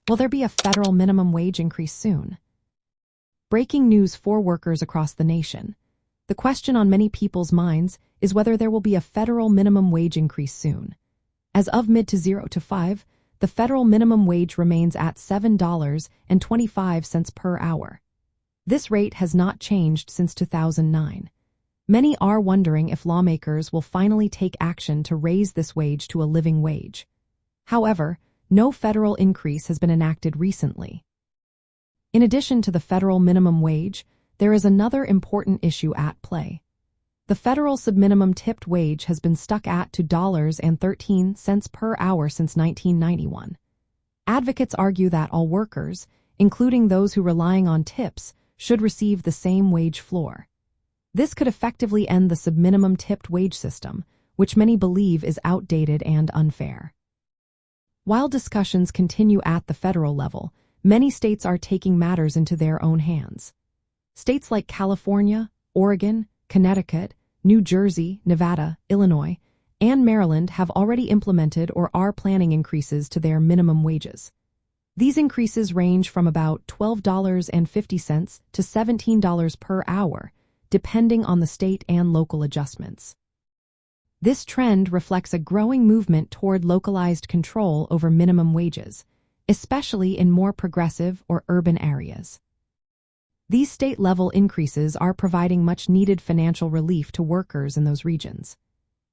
Will there be a federal minimum wage increase soon? Breaking news for workers across the nation. The question on many people's minds is whether there will be a federal minimum wage increase soon. As of mid to 0 to 5, the federal minimum wage remains at $7.25 per hour. This rate has not changed since 2009. Many are wondering if lawmakers will finally take action to raise this wage to a living wage. However, no federal increase has been enacted recently. In addition to the federal minimum wage, there is another important issue at play. The federal subminimum tipped wage has been stuck at $2.13 per hour since 1991. Advocates argue that all workers, including those who relying on tips, should receive the same wage floor. This could effectively end the subminimum tipped wage system, which many believe is outdated and unfair. While discussions continue at the federal level, many states are taking matters into their own hands. States like California, Oregon, Connecticut, New Jersey, Nevada, Illinois, and Maryland have already implemented or are planning increases to their minimum wages. These increases range from about $12.50 to $17 per hour, depending on the state and local adjustments. This trend reflects a growing movement toward localized control over minimum wages, especially in more progressive or urban areas. These state-level increases are providing much-needed financial relief to workers in those regions.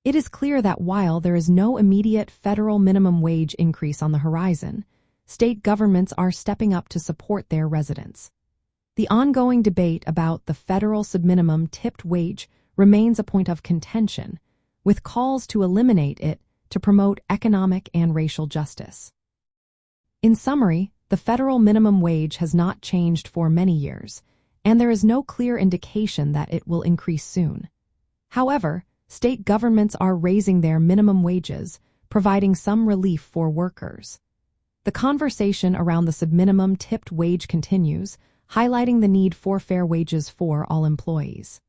It is clear that while there is no immediate federal minimum wage increase on the horizon, state governments are stepping up to support their residents. The ongoing debate about the federal subminimum tipped wage remains a point of contention, with calls to eliminate it to promote economic and racial justice. In summary, the federal minimum wage has not changed for many years, and there is no clear indication that it will increase soon. However, state governments are raising their minimum wages, providing some relief for workers. The conversation around the subminimum tipped wage continues, highlighting the need for fair wages for all employees.